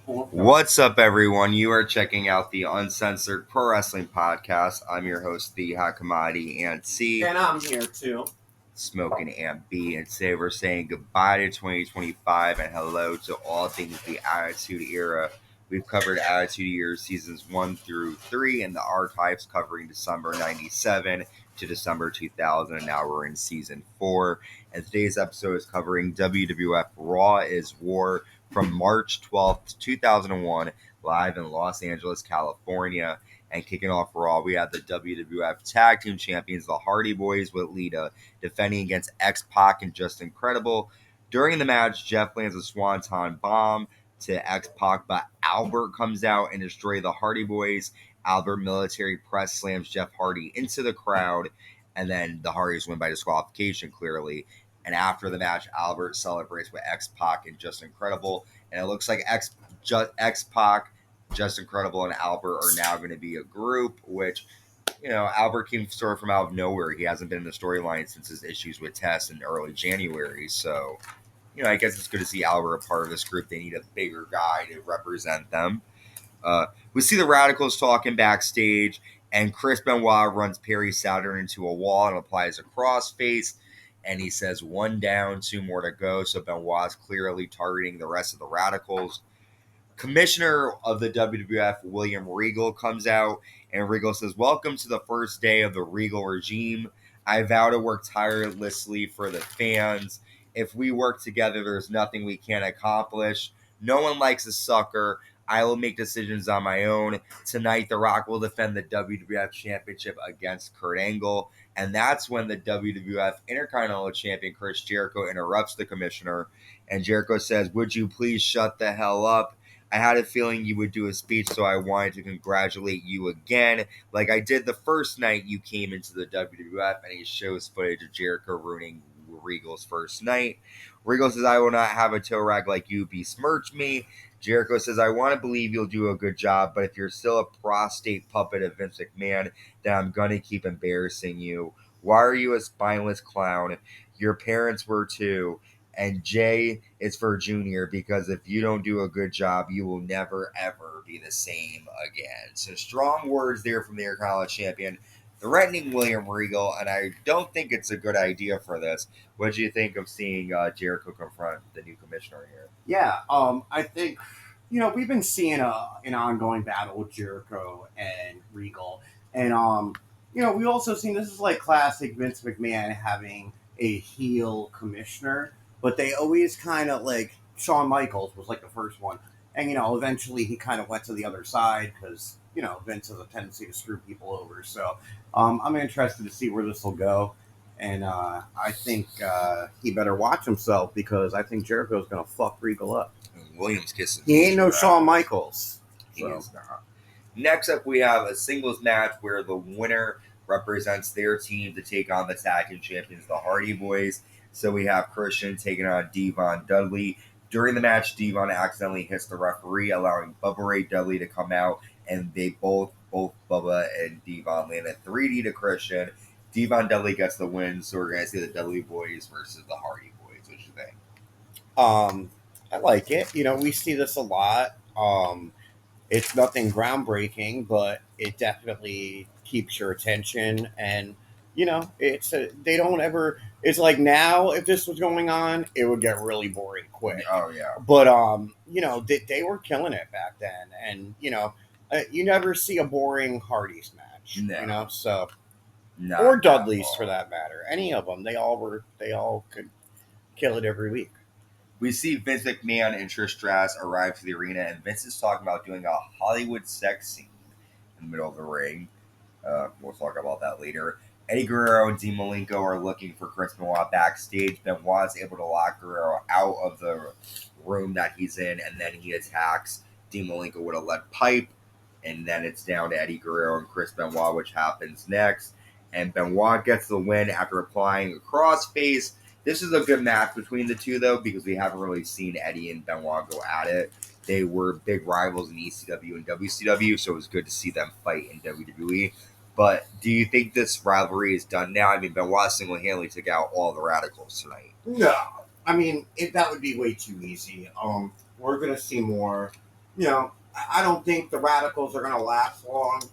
What's up, everyone? You are checking out the Uncensored Pro Wrestling Podcast. I'm your host, the Hot Commodity Ant C, And I'm here too. Smoking Ant B, and today we're saying goodbye to 2025 and hello to all things the Attitude Era. We've covered Attitude Era seasons 1 through 3 and the archives covering December 97 to December 2000, and now we're in season 4. And today's episode is covering WWF Raw Is War from March 12th, 2001, live in Los Angeles, California. And kicking off Raw, we have the WWF Tag Team Champions, the Hardy Boys, with Lita defending against X-Pac and Justin Credible. During the match, Jeff lands a Swanton bomb to X-Pac, but Albert comes out and destroys the Hardy Boys. Albert military press slams Jeff Hardy into the crowd, and then the Hardys win by disqualification, clearly. And after the match, Albert celebrates with X-Pac and Justin Credible, and it looks like X-Pac, Justin Credible, and Albert are now going to be a group, which, Albert came sort of from out of nowhere. He hasn't been in the storyline since his issues with Tess in early January, so, I guess it's good to see Albert a part of this group. They need a bigger guy to represent them. We see the Radicalz talking backstage, and Chris Benoit runs Perry Saturn into a wall and applies a crossface, and he says 1 down, 2 more to go, so Benoit's clearly targeting the rest of the Radicalz. Commissioner of the WWF, William Regal, comes out, and Regal says, "Welcome to the first day of the Regal regime. I vow to work tirelessly for the fans. If we work together, there's nothing we can't accomplish. No one likes a sucker. I will make decisions on my own. Tonight, The Rock will defend the WWF Championship against Kurt Angle." And that's when the WWF Intercontinental Champion, Chris Jericho, interrupts the commissioner. And Jericho says, "Would you please shut the hell up? I had a feeling you would do a speech, so I wanted to congratulate you again, like I did the first night you came into the WWF." And he shows footage of Jericho ruining Regal's first night. Regal says, "I will not have a toe rag like you besmirch me." Jericho says, "I want to believe you'll do a good job, but if you're still a prostate puppet of Vince McMahon, then I'm going to keep embarrassing you. Why are you a spineless clown? Your parents were too. And J is for Junior, because if you don't do a good job, you will never, ever be the same again." So strong words there from the Intercontinental Champion, threatening William Regal, and I don't think it's a good idea for this. What do you think of seeing Jericho confront the new commissioner here? Yeah, I think we've been seeing an ongoing battle with Jericho and Regal, and we also seen this is like classic Vince McMahon having a heel commissioner, but they always kind of like Shawn Michaels was like the first one, and eventually he kind of went to the other side because Vince has a tendency to screw people over. So I'm interested to see where this will go. And I think he better watch himself because I think Jericho's going to fuck Regal up. Williams kissing. He ain't no Shawn Michaels. He is not. Next up, we have a singles match where the winner represents their team to take on the tag team champions, the Hardy Boys. So we have Christian taking on D-Von Dudley. During the match, D-Von accidentally hits the referee, allowing Bubba Ray Dudley to come out, and they both Bubba and D-Von land a 3D to Christian. D-Von Dudley gets the win, so we're going to see the Dudley Boys versus the Hardy Boys. What do you think? I like it. We see this a lot. It's nothing groundbreaking, but it definitely keeps your attention. And they don't ever. It's like now, if this was going on, it would get really boring quick. Oh yeah. But they were killing it back then, and you never see a boring Hardy's match. No. So. Not or Dudley's for that matter. Any of them. They all could kill it every week. We see Vince McMahon and Trish Stratus arrive to the arena, and Vince is talking about doing a Hollywood sex scene in the middle of the ring. We'll talk about that later. Eddie Guerrero and Dean Malenko are looking for Chris Benoit backstage. Benoit is able to lock Guerrero out of the room that he's in, and then he attacks Dean Malenko with a lead pipe, and then it's down to Eddie Guerrero and Chris Benoit, which happens next. And Benoit gets the win after applying a crossface. This is a good match between the two, though, because we haven't really seen Eddie and Benoit go at it. They were big rivals in ECW and WCW, so it was good to see them fight in WWE. But do you think this rivalry is done now? I mean, Benoit single-handedly took out all the Radicalz tonight. No. I mean, that would be way too easy. We're going to see more I don't think the Radicalz are going to last long.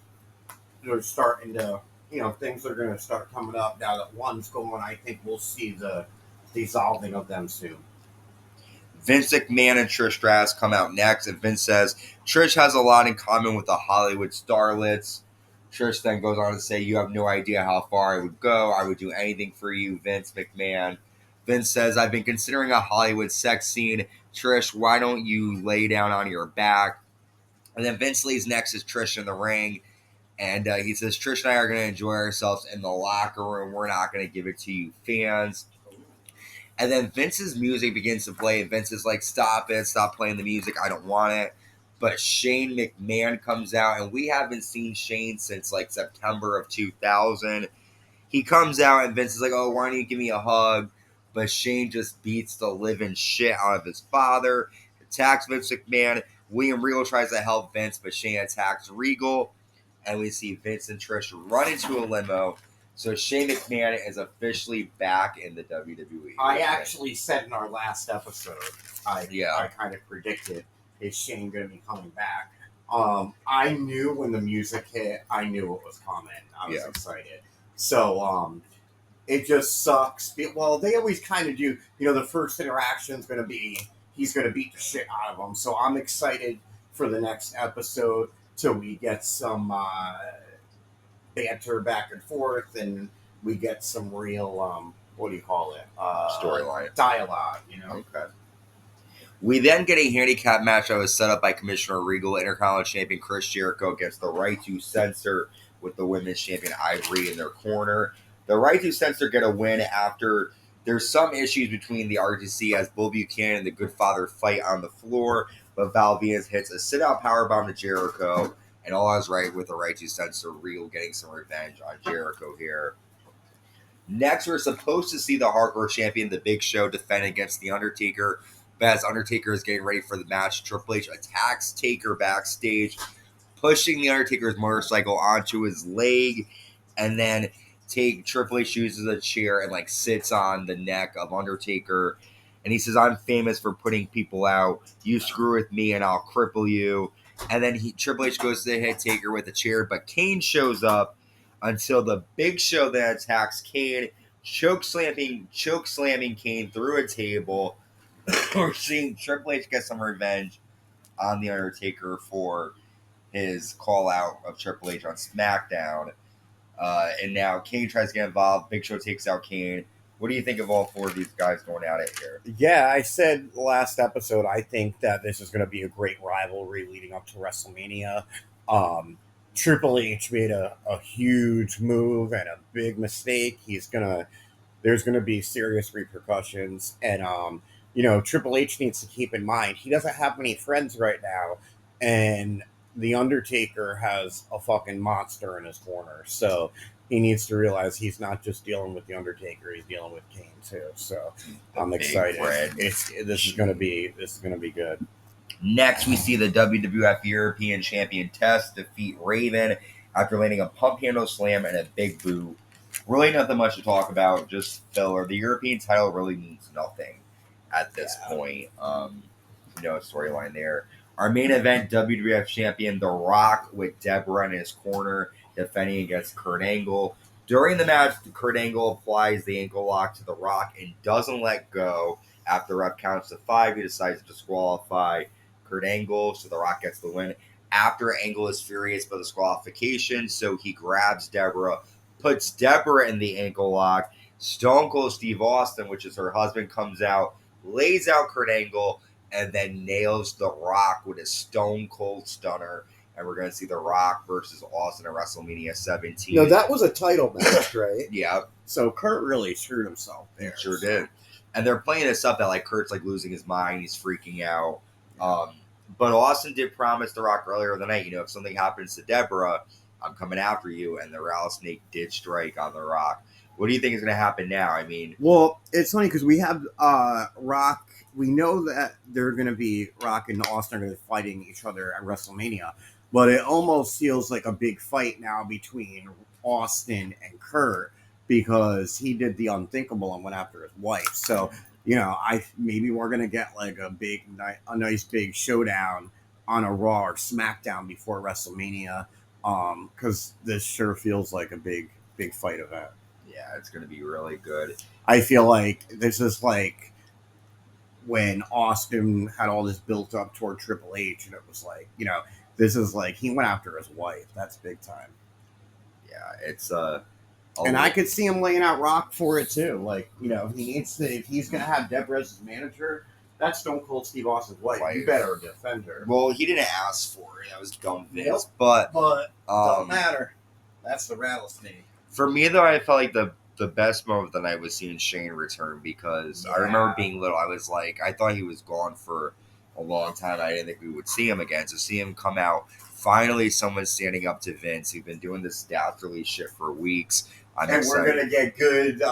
They're starting to, things are going to start coming up now that one's going. I think we'll see the dissolving of them soon. Vince McMahon and Trish Stratus come out next, and Vince says Trish has a lot in common with the Hollywood starlets. Trish then goes on to say, "You have no idea how far I would go. I would do anything for you, Vince McMahon." Vince says, "I've been considering a Hollywood sex scene. Trish, why don't you lay down on your back?" And then Vince lays next to Trish in the ring, and he says, "Trish and I are going to enjoy ourselves in the locker room. We're not going to give it to you fans." And then Vince's music begins to play, and Vince is like, "Stop it, stop playing the music, I don't want it." But Shane McMahon comes out, and we haven't seen Shane since like September of 2000. He comes out, and Vince is like, "Oh, why don't you give me a hug?" But Shane just beats the living shit out of his father, attacks Vince McMahon. William Regal tries to help Vince, but Shane attacks Regal, and we see Vince and Trish run into a limo. So Shane McMahon is officially back in the WWE. I actually said in our last episode, I Yeah. kind of predicted, is Shane going to be coming back? I knew when the music hit, I knew it was coming. I was excited. So it just sucks. Well, they always kind of do. The first interaction is going to be he's going to beat the shit out of him. So I'm excited for the next episode till we get some banter back and forth, and we get some real what do you call it? Storyline. Dialogue, Okay. We then get a handicap match that was set up by Commissioner Regal, Intercontinental Champion Chris Jericho against the Right to Censor with the Women's Champion Ivory in their corner. The Right to Censor get a win after there's some issues between the RTC as Bull Buchanan and the Good Father fight on the floor, but Val Venis hits a sit-out powerbomb to Jericho, and all is right with the Right to Censor. Regal getting some revenge on Jericho here. Next, we're supposed to see the Hardcore Champion, The Big Show, defend against The Undertaker. But as Undertaker is getting ready for the match, Triple H attacks Taker backstage, pushing The Undertaker's motorcycle onto his leg, and then Triple H uses a chair and sits on the neck of Undertaker. And he says, "I'm famous for putting people out. You screw with me and I'll cripple you." And then Triple H goes to hit Taker with a chair, but Kane shows up until the Big Show then attacks Kane, choke slamming Kane through a table. We're seeing Triple H get some revenge on The Undertaker for his call out of Triple H on SmackDown. And now Kane tries to get involved. Big Show takes out Kane. What do you think of all four of these guys going at it here? Yeah, I said last episode, I think that this is going to be a great rivalry leading up to WrestleMania. Triple H made a huge move and a big mistake. There's gonna be serious repercussions, and Triple H needs to keep in mind he doesn't have many friends right now, and The Undertaker has a fucking monster in his corner, so he needs to realize he's not just dealing with The Undertaker; he's dealing with Kane too. So I'm excited. This is gonna be good. Next, we see the WWF European Champion Test defeat Raven after landing a pump handle slam and a big boot. Really nothing much to talk about, just filler. The European title really means nothing at this point. No storyline there. Our main event, WWF Champion The Rock with Deborah in his corner defending against Kurt Angle. During the match, Kurt Angle applies the ankle lock to The Rock and doesn't let go. After the ref counts to 5, he decides to disqualify Kurt Angle, so The Rock gets the win. After, Angle is furious by the disqualification, so he grabs Deborah, puts Deborah in the ankle lock. Stone Cold Steve Austin, which is her husband, comes out, lays out Kurt Angle, and then nails The Rock with a Stone Cold Stunner. And we're going to see The Rock versus Austin at WrestleMania 17. No, that was a title match, right? Yeah. So Kurt really screwed himself there. He sure did. And they're playing this up that Kurt's losing his mind, he's freaking out. But Austin did promise The Rock earlier in the night, if something happens to Deborah, I'm coming after you. And the rattlesnake did strike on The Rock. What do you think is going to happen now? I mean, well, it's funny because we have Rock. We know that they're going to be Rock and Austin are going to be fighting each other at WrestleMania, but it almost feels like a big fight now between Austin and Kurt because he did the unthinkable and went after his wife. So maybe we're going to get a nice big showdown on a Raw or SmackDown before WrestleMania, because this sure feels like a big fight event. Yeah, it's going to be really good. I feel like this is like when Austin had all this built up toward Triple H, and it was like, this is like he went after his wife. That's big time. Yeah, it's and I could see him laying out Rock for it too. Like, he needs to, if he's gonna have Deborah as his manager, that's Stone Cold Steve Austin's wife. You better defend her. Well, he didn't ask for it. That was dumb Vince. But don't matter. That's the rattlesnake. For me though, I felt like the best moment of the night was seeing Shane return, because I remember being little. I was like, I thought he was gone for a long time. I didn't think we would see him again. So see him come out, finally someone standing up to Vince. We've been doing this dastardly shit for weeks. And we're going to get good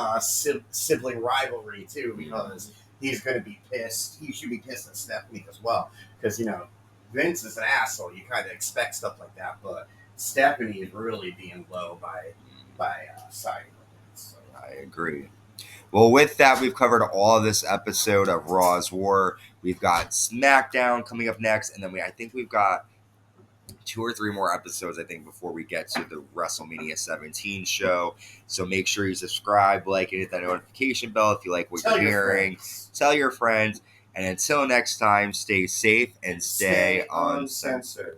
sibling rivalry too, because he's going to be pissed. He should be pissed at Stephanie as well, because, Vince is an asshole. You kind of expect stuff like that, but Stephanie is really being low by siding with Vince. So. I agree. Well, with that, we've covered all of this episode of Raw Is War. We've got SmackDown coming up next, and then I think we've got 2 or 3 more episodes, I think, before we get to the WrestleMania 17 show. So make sure you subscribe, like, and hit that notification bell if you like what you're hearing. Tell your friends. And until next time, stay safe and stay uncensored.